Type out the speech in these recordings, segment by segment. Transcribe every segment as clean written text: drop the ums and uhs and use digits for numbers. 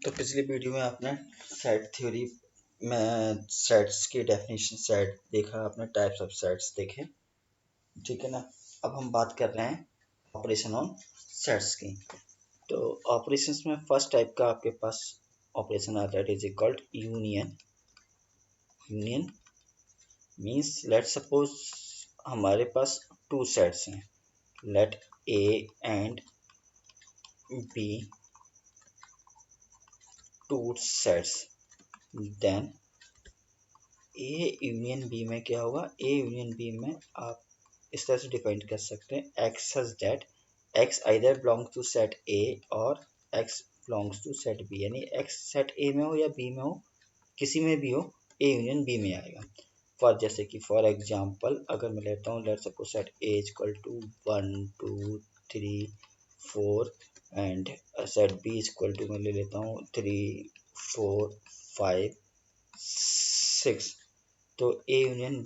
तो पिछली वीडियो में आपने सेट थ्योरी में सेट्स की डेफिनेशन सेट देखा, आपने टाइप्स ऑफ सेट्स देखे, ठीक है ना। अब हम बात कर रहे हैं ऑपरेशन ऑन सेट्स की। तो ऑपरेशंस में फर्स्ट टाइप का आपके पास ऑपरेशन आता है, it is called union. Union means let suppose हमारे पास टू सेट्स हैं, let A and B two sets, then A union B में क्या होगा, ए यूनियन बी में आप इस तरह से डिफाइन कर सकते हैं, x such that x either belongs to set A और x belongs to set B, यानी एक्स सेट ए में हो या बी में हो, किसी में भी हो, ए यूनियन बी में आएगा। फॉर जैसे कि फॉर एग्जांपल अगर मैं लेता हूँ, let suppose set A equal to 1 2 3 4 and set B equal to मैं ले लेता हूँ 3 4 5 6। तो ए यूनियन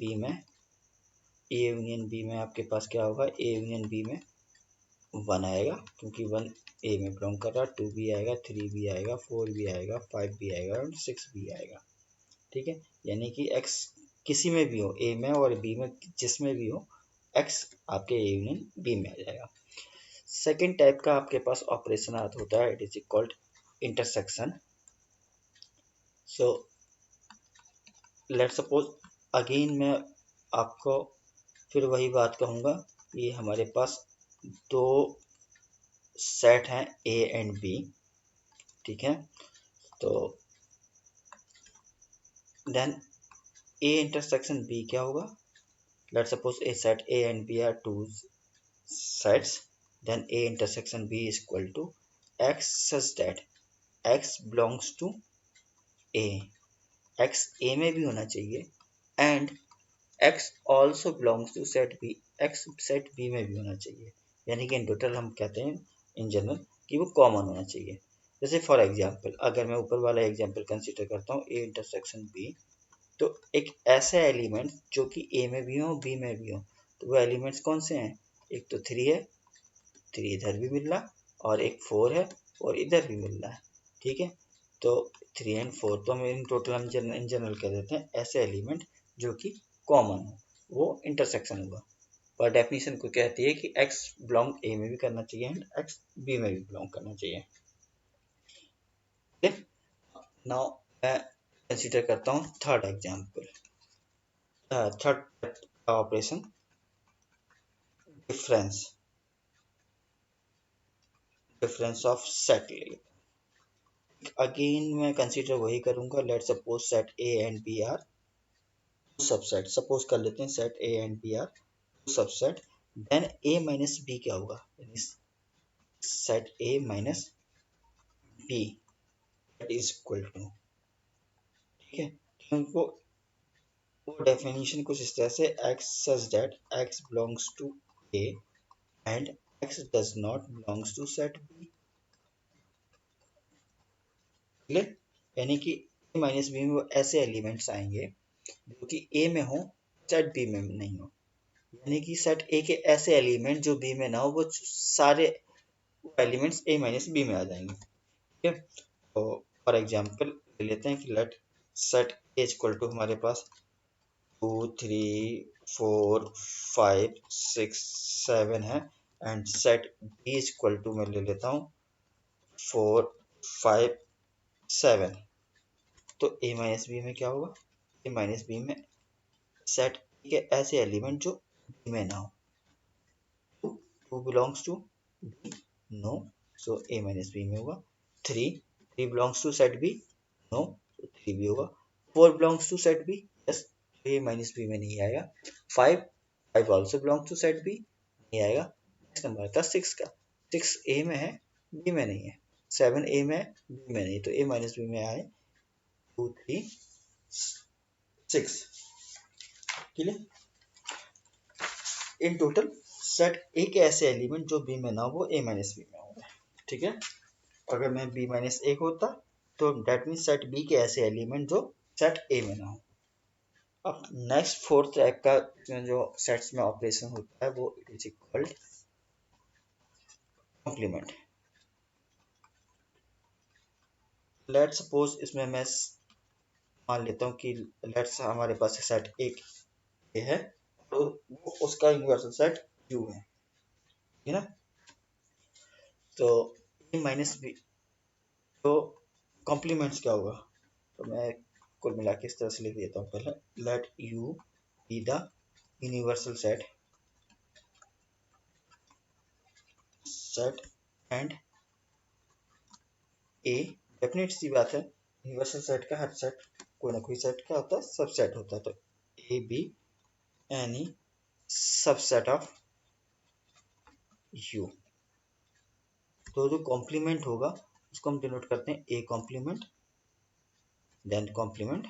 बी में आपके पास क्या होगा, ए यूनियन बी में 1 आएगा क्योंकि 1 ए में बिलोंग कर रहा है, 2 भी आएगा, 3 भी आएगा, 4 भी आएगा, 5 भी आएगा और 6 भी आएगा, ठीक है। यानी कि एक्स किसी में भी हो, ए में और बी में जिसमें भी हो, एक्स आपके ए यूनियन बी में आ जाएगा। सेकेंड टाइप का आपके पास ऑपरेशन होता है, it is called intersection. So let suppose again मैं आपको फिर वही बात कहूँगा, ये हमारे पास दो सेट हैं ए एंड बी, ठीक है। तो देन ए इंटरसेक्शन बी क्या होगा, let suppose A set A and B are two sets, then A intersection B is equal to x such that x belongs to A, x A में भी होना चाहिए and x also belongs to set B, x set B में भी होना चाहिए, यानी कि इन टोटल हम कहते हैं इन जनरल कि वो कॉमन होना चाहिए। जैसे फॉर एग्जांपल अगर मैं ऊपर वाला एग्जांपल कंसीडर करता हूँ, ए इंटरसेक्शन बी, तो एक ऐसा एलिमेंट जो कि ए में भी हो बी में भी हो, तो वो एलिमेंट्स कौन से हैं, एक तो 3 है, 3 इधर भी मिल रहा, और एक 4 है और इधर भी मिल रहा है, ठीक है। तो 3 एंड 4 तो हम इन टोटल हम इन जनरल कह देते हैं ऐसे एलिमेंट जो कि कॉमन हो, वो इंटरसेक्शन होगा। पर डेफिनेशन को कहती है कि एक्स बिलोंग ए में भी करना चाहिए एंड एक्स बी में भी बिलोंग करना चाहिए। नाउ मैं कंसीडर करता हूँ third example, third operation difference, difference of set. Again मैं कंसीडर वही करूंगा, let suppose set A and B are subset, suppose कर लेते हैं set A and B are subset, then A minus B क्या होगा, set A minus B is equal to, ठीक है। तो उनको वो डेफिनेशन कुछ इस तरह से, x such that x belongs to A and x does not belongs to set B, clear. यानी कि ए माइनस बी में वो ऐसे एलिमेंट्स आएंगे जो कि ए में हो सेट बी में नहीं हो, यानी कि सेट ए के ऐसे एलिमेंट जो बी में ना हो, वो सारे एलिमेंट्स ए माइनस बी में आ जाएंगे, ठीक है। तो फॉर एग्जांपल ले लेते हैं कि let set A equal to हमारे पास 2 3 4 5 6 7 है and set B equal to मैं ले लेता हूँ 4 5 7। तो ए माइनस बी में क्या होगा, ए माइनस बी में सेट के ऐसे एलिमेंट जो बी में ना हो, two belongs to B, no, so A minus B में होगा। 3 belongs to set B, no, तो 3 भी होगा। 4 belongs to set B, yes, A minus B में नहीं आएगा। 5 also belongs to set B, नहीं आएगा। नेक्स्ट नंबर था 6 का, 6 ए में है बी में नहीं है, 7 ए में है बी में नहीं, तो ए माइनस बी में आए 2 3 6, क्लियर। इन टोटल सेट ए के ऐसे एलिमेंट जो बी में ना हो वो ए माइनस बी में होंगे, ठीक है। अगर मैं बी माइनस ए होता तो डेट मीन सेट बी के ऐसे एलिमेंट जो सेट ए में ना हो। अब नेक्स्ट फोर्थ टाइप का जो सेट्स में ऑपरेशन होता है वो it is equalled complement. Let suppose इसमें मैं मान लेता हूँ कि लेट्स हमारे पास सेट एक है तो वो उसका यूनिवर्सल सेट यू है, ठीक है ना। तो ए माइनस बी, तो कॉम्प्लीमेंट्स क्या होगा, तो मैं कुल मिला के इस तरह से लिख देता हूँ पहले, let U be the universal set set and A, definite सी बात है यूनिवर्सल सेट का हर सेट कोई ना कोई सेट क्या होता है, सबसेट होता है, तो A B any subset of U. तो जो कॉम्प्लीमेंट होगा उसको हम डिनोट करते हैं A complement, then complement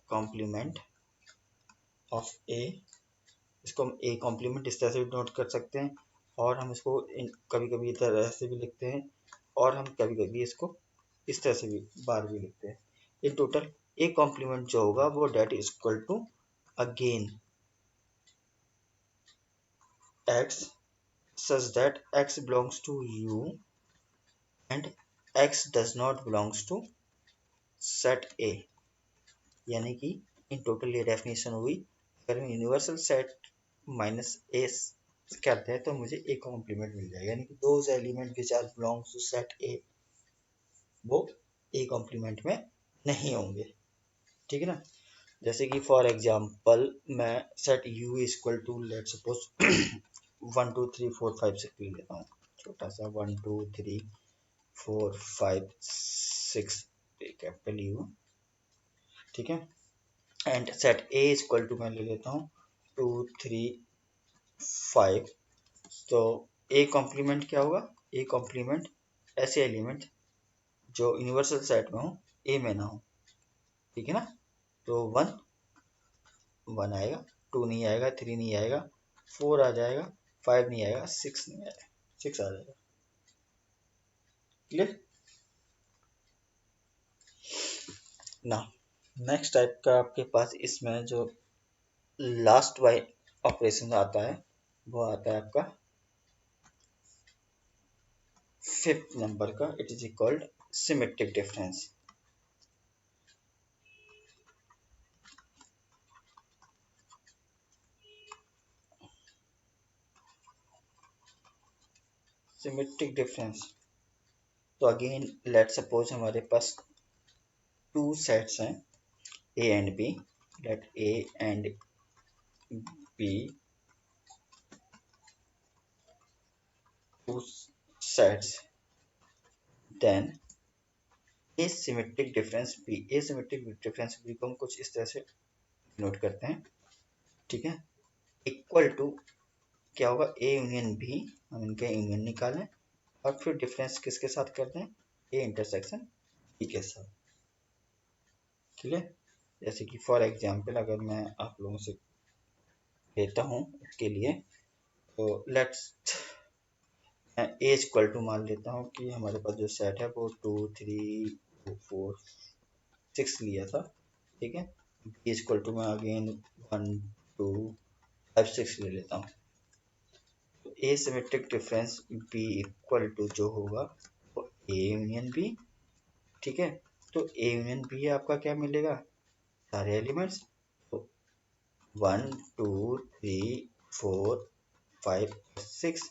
complement of A, इसको हम ए कॉम्प्लीमेंट इस तरह से भी नोट कर सकते हैं, और हम इसको कभी कभी इस तरह से भी लिखते हैं, और हम कभी कभी इसको इस तरह से भी बार भी लिखते हैं। इन टोटल ए कॉम्प्लीमेंट जो होगा वो that is equal to again x such that x belongs to u and x does not belongs to set A, यानी कि इन टोटल ये डेफिनेशन हुई, अगर हम यूनिवर्सल सेट माइनस ए करते हैं तो मुझे ए कॉम्प्लीमेंट मिल जाएगा, यानी कि those element which are belongs to set A वो ए कॉम्प्लीमेंट में नहीं होंगे, ठीक है ना। जैसे कि फॉर एग्जांपल मैं set U is equal to let suppose 1 2 3 4 5 6 ले लेता हूँ, छोटा सा 1 2 3 4 5 6 कैपिटल यू, ठीक है। And set A is equal to मैं ले लेता हूँ 2 3 5, तो ए कॉम्प्लीमेंट क्या होगा, ए कॉम्प्लीमेंट ऐसे एलिमेंट जो यूनिवर्सल सेट में हो ए में ना हो, ठीक है ना। तो 1 1 आएगा, 2 नहीं आएगा, 3 नहीं आएगा, 4 आ जाएगा, 5 नहीं आएगा, 6 नहीं आएगा, 6 आ जाएगा, क्लियर ना। नेक्स्ट टाइप का आपके पास इसमें जो लास्ट बाय ऑपरेशन आता है वो आता है आपका 5th नंबर का, it is called symmetric difference. Symmetric difference, तो अगेन लेट सपोज हमारे पास टू सेट्स हैं A and B, let A and B two sets, then A symmetric difference B, A symmetric difference B को हम कुछ इस तरह से नोट करते हैं, ठीक है। इक्वल टू क्या होगा, ए यूनियन बी, हम इनका यूनियन निकालें और फिर डिफरेंस किसके साथ करते हैं, ए इंटरसेक्शन बी के साथ, ठीक है। जैसे कि फॉर एग्जांपल अगर मैं आप लोगों से लेता हूँ इसके लिए, तो लेट्स मैं ए इक्वल टू मान लेता हूँ कि हमारे पास जो सेट है वो 2 3 4 6 लिया था, ठीक है। बी इक्वल टू मैं अगेन 1 2 5 6 ले लेता हूँ, तो A symmetric difference B equal to जो होगा वो ए यूनियन बी, ठीक है। तो ए यूनियन बी आपका क्या मिलेगा, सारे एलिमेंट्स, तो 1 2 3 4 5 6,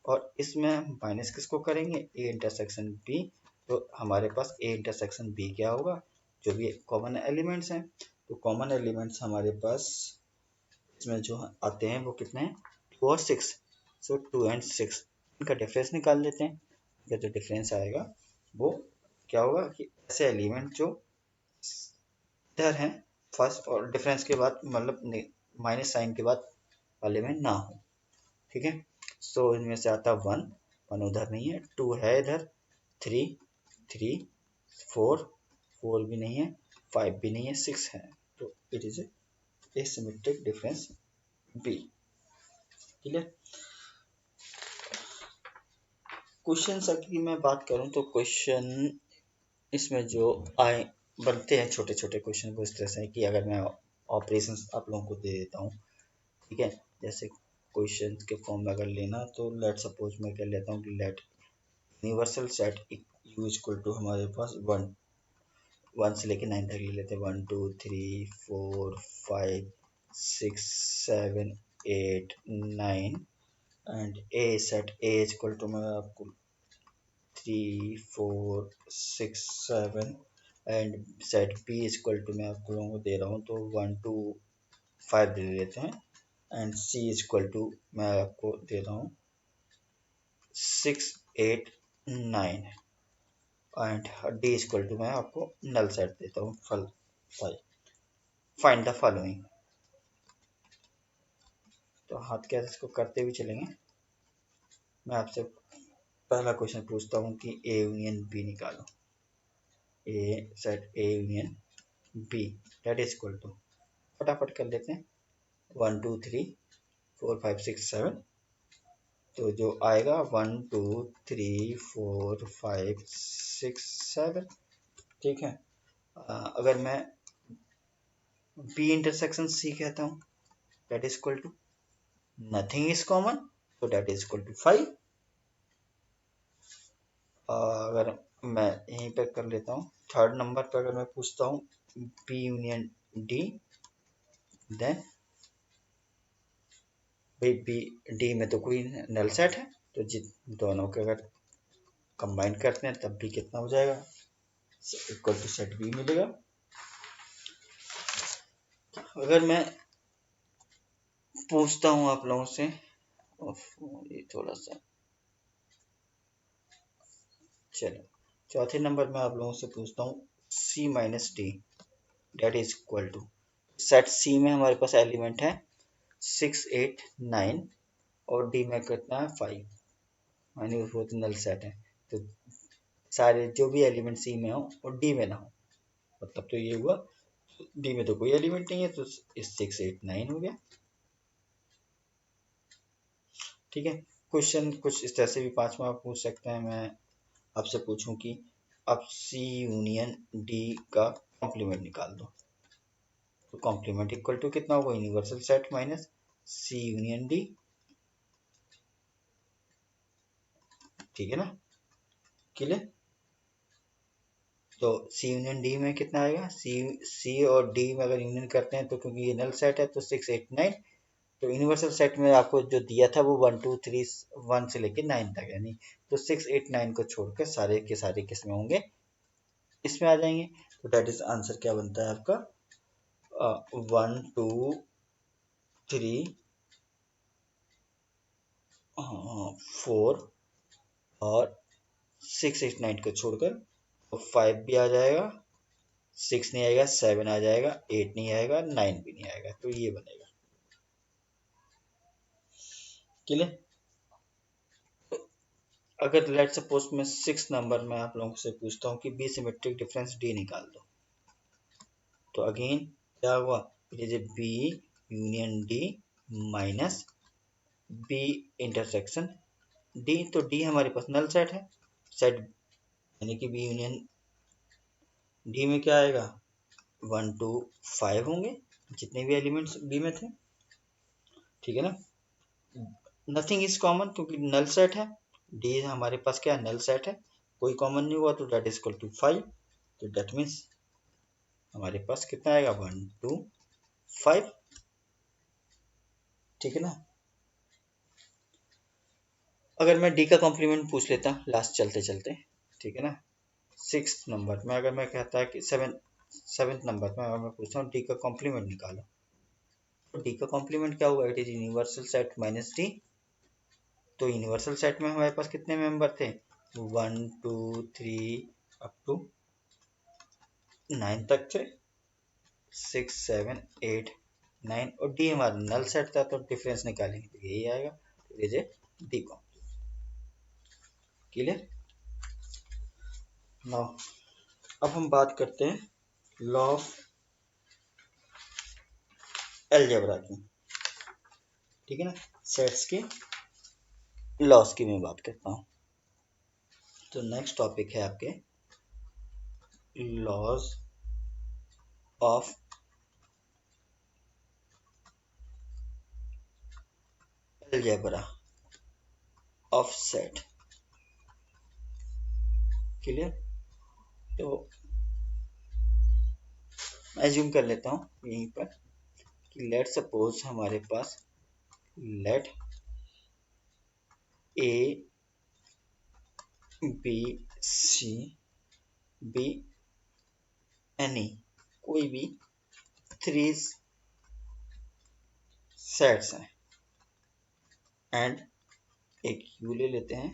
और इसमें हम माइनस किसको करेंगे, ए इंटरसेक्शन बी, तो हमारे पास ए इंटरसेक्शन बी क्या होगा, जो भी कॉमन एलिमेंट्स हैं, तो कॉमन एलिमेंट्स हमारे पास इसमें जो आते हैं वो कितने हैं, 2 और 6, सो 2 एंड 6, इनका डिफरेंस निकाल लेते हैं। इनका जो डिफरेंस आएगा वो क्या होगा कि ऐसे एलिमेंट जो इधर हैं फर्स्ट और डिफरेंस के बाद मतलब माइनस साइन के बाद वाले में ना हो, ठीक है। सो इनमें से आता 1 1 उधर नहीं है, 2 है इधर, 3 3 4 4 भी नहीं है, 5 भी नहीं है, 6 है, तो it is A symmetric difference B, clear. Question की मैं बात करूं तो क्वेश्चन इसमें जो आए बनते हैं छोटे छोटे क्वेश्चन को इस तरह से कि अगर मैं ऑपरेशंस आप लोगों को दे देता हूँ, ठीक है। जैसे क्वेश्चन के फॉर्म में अगर लेना तो लेट सपोज मैं कर लेता हूँ कि let universal set U equal to हमारे पास 1 से लेके 9 तक ले लेते हैं। 1 2 3 4 5 6 7 8 9 and A set A equal to मैं आपको 3 4 6 7 and set B equal to मैं आप लोगों को दे रहा हूँ तो 1 2 5 दे देते हैं एंड सी इक्वल टू मैं आपको दे रहा हूँ 6 8 9 एंड डी इक्वल टू मैं आपको नल सेट देता हूँ फल फाइंड द फॉलोइंग। तो हाथ कैसे इसको करते हुए चलेंगे। मैं आपसे पहला क्वेश्चन पूछता हूँ कि ए यूनियन बी निकालो। A set A union B that is equal to फटाफट कर लेते हैं 1 2 3 4 5 6 7 तो जो आएगा 1 2 3 4 5 6 7 ठीक है। अगर मैं बी इंटरसेक्शन सी कहता हूँ that is equal to nothing is common तो दैट इज इक्वल टू 5। अगर मैं यहीं पे कर लेता हूँ थर्ड नंबर पर अगर मैं पूछता हूँ बी यूनियन डी देन भाई बी डी में तो कोई नल सेट है तो जित दोनों के अगर कंबाइन करते हैं तब भी कितना हो जाएगा इक्वल टू सेट बी मिलेगा। अगर मैं पूछता हूँ आप लोगों से ये थोड़ा सा चलो चौथे नंबर में आप लोगों से पूछता हूँ C minus D that is equal to set C में हमारे पास एलिमेंट है 6 8 9 और डी में कितना है 5 यानी वो तो नल सेट है तो सारे जो भी एलिमेंट सी में हो और डी में ना हो मतलब तो ये हुआ डी में तो कोई एलिमेंट नहीं है तो 6 8 9 हो गया। ठीक है क्वेश्चन कुछ इस तरह से भी 5 मार्क पूछ सकते हैं। मैं आपसे पूछूं कि अब सी यूनियन डी का कॉम्प्लीमेंट निकाल दो तो कॉम्प्लीमेंट इक्वल टू कितना होगा यूनिवर्सल सेट माइनस सी यूनियन डी। ठीक है ना क्लियर। तो सी यूनियन डी में कितना आएगा सी और डी में अगर यूनियन करते हैं तो क्योंकि ये नल सेट है तो 6 8 9 तो यूनिवर्सल सेट में आपको जो दिया था वो 1 2 3 1 से लेके 9 तक यानी तो 6 8 9 को छोड़कर सारे के सारे किसमें होंगे इसमें आ जाएंगे। तो डेट इज आंसर क्या बनता है आपका 1 2 3 4 और 6 8 9 को छोड़कर तो 5 भी आ जाएगा 6 नहीं आएगा 7 आ जाएगा 8 नहीं आएगा 9 भी नहीं आएगा तो ये बनेगा क्लियर। अगर लेट सपोज मैं 6 नंबर में आप लोगों से पूछता हूँ कि बी सिमेट्रिक डिफरेंस डी निकाल दो तो अगेन क्या हुआ ये B union D minus B intersection D तो डी हमारे पास नल सेट है सेट यानी कि बी यूनियन डी में क्या आएगा 1 2 5 होंगे जितने भी एलिमेंट्स बी में थे। ठीक है ना नथिंग इज कॉमन क्योंकि नल सेट है डी हमारे पास क्या नल सेट है कोई कॉमन नहीं हुआ तो डेट इज इक्वल टू 5 तो डेट मीन्स हमारे पास कितना आएगा 1 2 5। ठीक है ना अगर मैं डी का कॉम्प्लीमेंट पूछ लेता लास्ट चलते चलते ठीक है ना 6 नंबर में अगर मैं कहता है कि 7th नंबर में अगर मैं पूछता हूँ डी का कॉम्प्लीमेंट निकालो तो डी का कॉम्प्लीमेंट क्या होगा it is universal set minus D तो यूनिवर्सल सेट में हमारे पास कितने मेंबर थे 1 2 3 अप टू 9 तक थे 6 7 8 9 और डी हमारा नल सेट था तो डिफरेंस निकालेंगे तो यही आएगा तो ये डी कॉम्प्लीमेंट क्लियर। नाउ अब हम बात करते हैं लॉ ऑफ अलजेब्रा की। ठीक है ना सेट्स के लॉस की मैं बात करता हूँ तो नेक्स्ट टॉपिक है आपके laws of algebra of set. Clear. तो एज्यूम कर लेता हूँ यहीं पर कि लेट सपोज हमारे पास let A B C be any कोई भी 3 सेट्स हैं एंड एक यू ले लेते हैं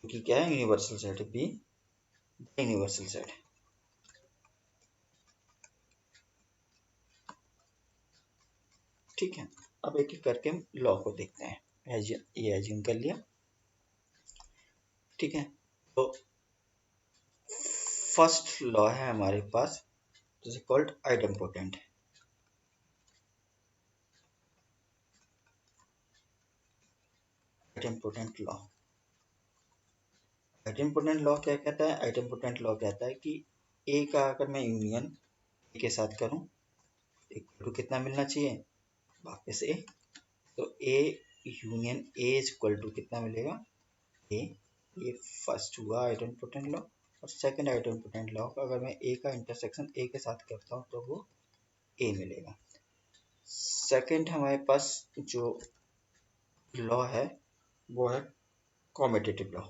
क्योंकि क्या है यूनिवर्सल सेट है बी यूनिवर्सल सेट। ठीक है, अब एक एक करके हम लॉ को देखते हैं। ये एज्यूम कर लिया। ठीक है, तो फर्स्ट लॉ है हमारे पास जिसे called idempotent. Idempotent law, idempotent law क्या कहता है? आइडेम्पोटेंट लॉ कहता है कि ए का अगर मैं यूनियन ए के साथ करूं इक्वल टू कितना मिलना चाहिए? वापस ए, तो A union A is equal to कितना मिलेगा? ए। ये फर्स्ट हुआ आइडेम्पोटेंट लॉ। और सेकंड आइडेम्पोटेंट लॉ का अगर मैं ए का इंटरसेक्शन ए के साथ करता हूँ तो वो ए मिलेगा। सेकंड हमारे पास जो लॉ है वो है कॉम्यूटेटिव लॉ।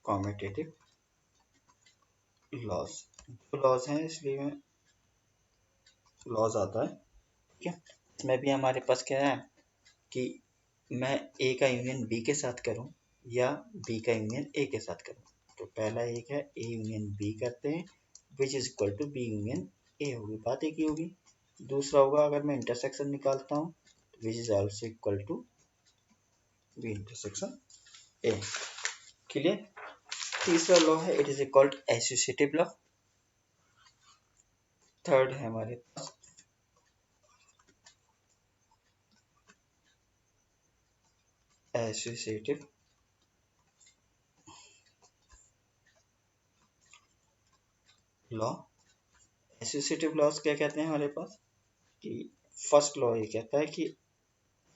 कॉम्यूटेटिव लॉज, जो लॉज हैं इसलिए मैं लॉज आता है। ठीक है, इसमें भी हमारे पास क्या है कि मैं ए का यूनियन बी के साथ करूं या बी का यूनियन ए के साथ करूं। तो पहला एक है ए यूनियन बी करते हैं which is equal to B union A होगी, बात एक ही होगी। दूसरा होगा अगर मैं इंटरसेक्शन निकालता हूं तो which is also equal to B intersection A. Clear. तीसरा लॉ है it is called associative law. Third है हमारे पास एसोसिएटिव लॉ। एसोसिएटिव लॉज क्या कहते हैं हमारे पास कि फर्स्ट लॉ ये कहता है कि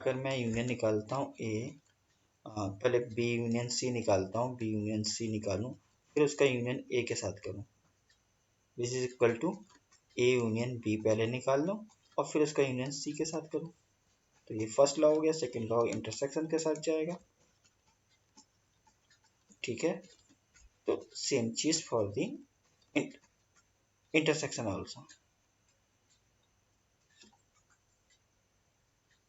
अगर मैं यूनियन निकालता हूँ ए, पहले बी यूनियन सी निकालता हूँ, बी यूनियन सी निकालूं फिर उसका यूनियन ए के साथ करूँ which is equal to A union B पहले निकाल लो और फिर उसका यूनियन सी के साथ करूँ। तो ये फर्स्ट लॉ हो गया। सेकंड लॉ इंटरसेक्शन के साथ जाएगा। ठीक है, तो सेम चीज for the intersection also.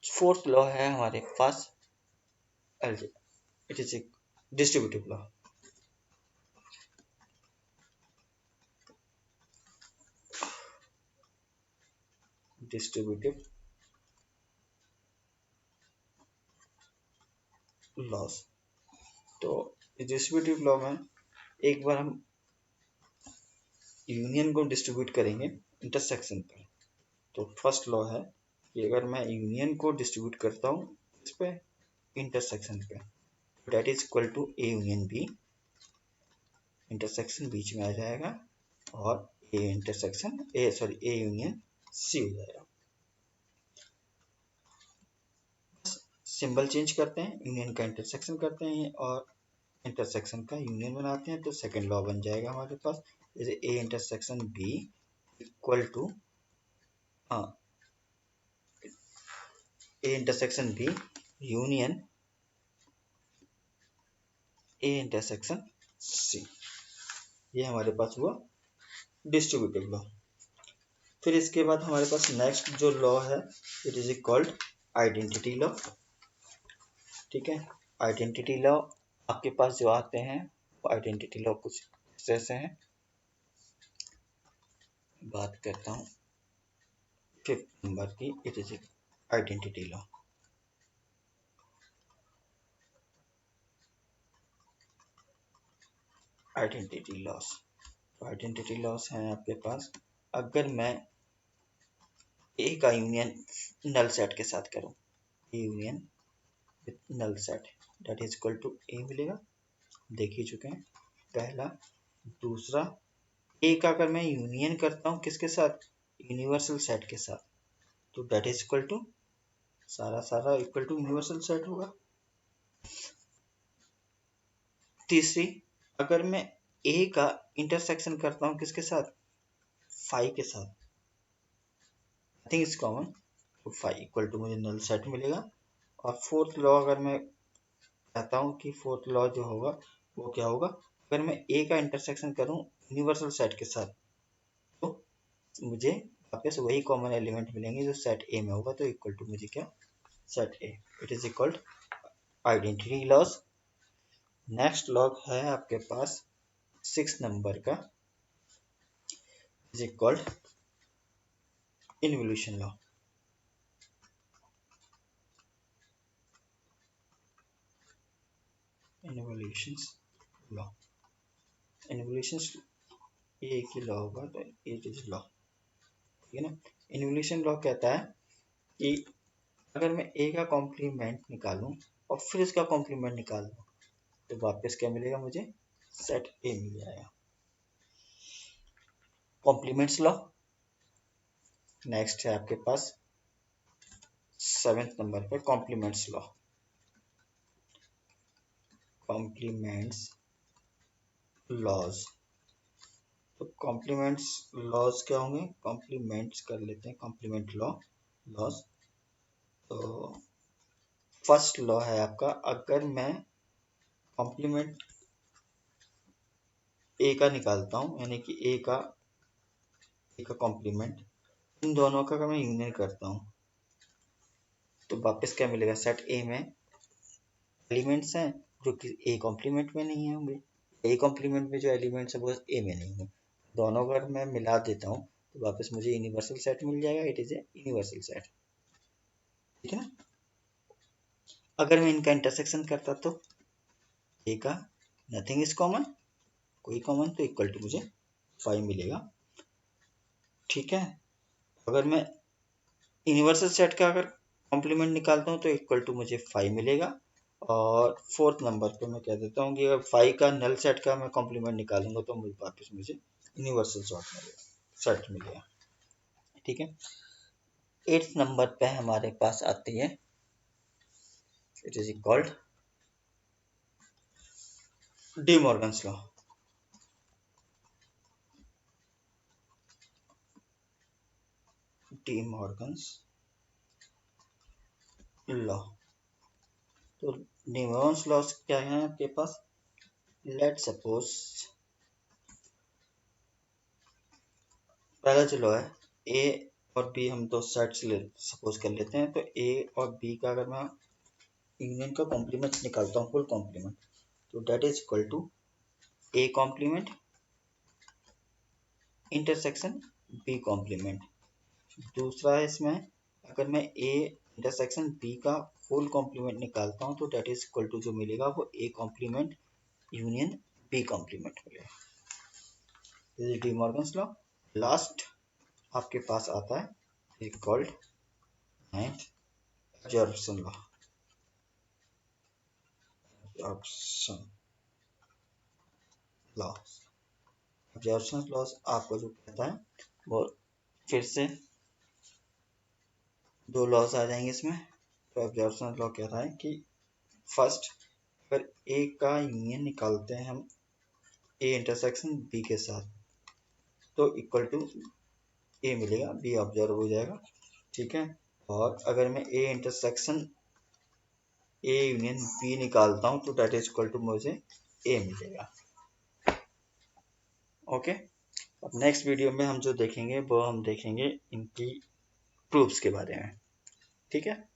Fourth law है हमारे पास it is a distributive law. Distributive laws, तो डिस्ट्रीब्यूटिव लॉ में एक बार हम यूनियन को डिस्ट्रीब्यूट करेंगे इंटरसेक्शन पर। तो फर्स्ट लॉ है कि अगर मैं यूनियन को डिस्ट्रीब्यूट करता हूँ इस पे इंटरसेक्शन पे, that is equal to A union B, intersection बीच में आ जाएगा और ए इंटरसेक्शन ए यूनियन सी हो जाएगा। सिंबल चेंज करते हैं, यूनियन का इंटरसेक्शन करते हैं और इंटरसेक्शन का यूनियन बनाते हैं तो सेकंड लॉ बन जाएगा हमारे पास जैसे A intersection B equal to A intersection B union A intersection C. ये हमारे पास हुआ डिस्ट्रीब्यूटिव लॉ। फिर इसके बाद हमारे पास नेक्स्ट जो लॉ है it is called identity law. ठीक है, आइडेंटिटी लॉ आपके पास जो आते हैं वो आइडेंटिटी लॉ कुछ ऐसे हैं। बात करता हूँ फिफ्थ नंबर की, it is identity law. Identity loss, identity loss हैं आपके पास अगर मैं ए का यूनियन नल सेट के साथ करूं, A union with null set that is equal to A मिलेगा, देख ही चुके हैं पहला। दूसरा ए का अगर मैं यूनियन करता हूं किसके साथ? यूनिवर्सल सेट के साथ, तो दैट इज इक्वल टू सारा इक्वल टू यूनिवर्सल सेट होगा। तीसरी, अगर मैं ए का इंटरसेक्शन करता हूँ किसके साथ, फाइव के साथ, नथिंग इज कॉमन, तो फाइव इक्वल टू मुझे नल सेट मिलेगा। और फोर्थ लॉ अगर मैं कहता हूँ कि फोर्थ लॉ जो होगा वो क्या होगा, अगर मैं ए का इंटरसेक्शन करूँ यूनिवर्सल सेट के साथ तो मुझे वापस वही कॉमन एलिमेंट मिलेंगे जो सेट ए में होगा, तो इक्वल टू मुझे क्या, set A, it is equal identity laws. Next law है आपके पास 6 नंबर का, is equal involution law. Involution law, involution A की लॉ होगा तो इट इज लॉ, ठीक है ना। इन्वोल्यूशन लॉ कहता है कि अगर मैं ए का कॉम्प्लीमेंट निकालूं और फिर इसका कॉम्प्लीमेंट निकाल दूं तो वापस क्या मिलेगा मुझे, सेट ए मिल जाएगा। Compliments law. नेक्स्ट है आपके पास 7th नंबर पे कॉम्प्लीमेंट्स लॉ। कॉम्प्लीमेंट्स लॉज, तो कॉम्प्लीमेंट्स लॉज क्या होंगे, कॉम्प्लीमेंट्स कर लेते हैं, कॉम्प्लीमेंट लॉ लॉज। तो फर्स्ट लॉ है आपका, अगर मैं कॉम्प्लीमेंट ए का निकालता हूँ, यानी कि ए का कॉम्प्लीमेंट, इन दोनों का अगर मैं यूनियन करता हूँ तो वापस क्या मिलेगा, सेट ए में एलिमेंट्स हैं जो कि ए कॉम्प्लीमेंट में नहीं होंगे, ए कॉम्प्लीमेंट में जो एलिमेंट्स है वो ए में नहीं है, दोनों अगर मैं मिला देता हूँ तो वापस मुझे यूनिवर्सल सेट मिल जाएगा, it is a universal set, ठीक है ना। अगर मैं इनका इंटरसेक्शन करता तो ए का नथिंग इज कॉमन, कोई कॉमन, तो इक्वल टू मुझे 5 मिलेगा, ठीक है। अगर मैं यूनिवर्सल सेट का अगर कॉम्प्लीमेंट निकालता हूँ तो इक्वल टू मुझे 5 मिलेगा। और फोर्थ नंबर पे मैं कह देता हूँ कि अगर 5 का नल सेट का मैं कॉम्प्लीमेंट निकालूंगा तो मुझे वापस मुझे यूनिवर्सल सेट मिलेगा, ठीक है। 8th नंबर पे हमारे पास आती है, it is called D Morgan's law. D Morgan's law, तो डी मॉर्गन्स लॉ क्या है आपके पास, लेट सपोज पहला जो लॉ है, ए और बी हम दो सेट्स ले सपोज कर लेते हैं, तो ए और बी का अगर मैं यूनियन का कॉम्प्लीमेंट निकालता हूँ, फुल कॉम्प्लीमेंट, तो that is equal to A complement intersection B complement. दूसरा है इसमें, अगर मैं ए इंटरसेक्शन बी का फुल कॉम्प्लीमेंट निकालता हूँ तो डेट इज इक्वल टू जो मिलेगा वो A complement union B complement मिलेगा, this is De Morgan's law. Last आपके पास आता है is called ninth absorption law. Absorption law, absorption laws आपको जो कहता है वो फिर से दो लॉस आ जाएंगे इसमें। तो एब्जॉर्प्शन लॉ कह रहा है कि फर्स्ट, अगर ए का यूनियन निकालते हैं हम ए इंटरसेक्शन बी के साथ तो इक्वल टू ए मिलेगा, बी ऑब्जर्व हो जाएगा, ठीक है। और अगर मैं A intersection A union B निकालता हूँ तो डेट इज इक्वल टू मुझे ए मिलेगा, ओके। अब नेक्स्ट वीडियो में हम जो देखेंगे वो हम देखेंगे इनकी प्रूफ्स के बारे में, ठीक है।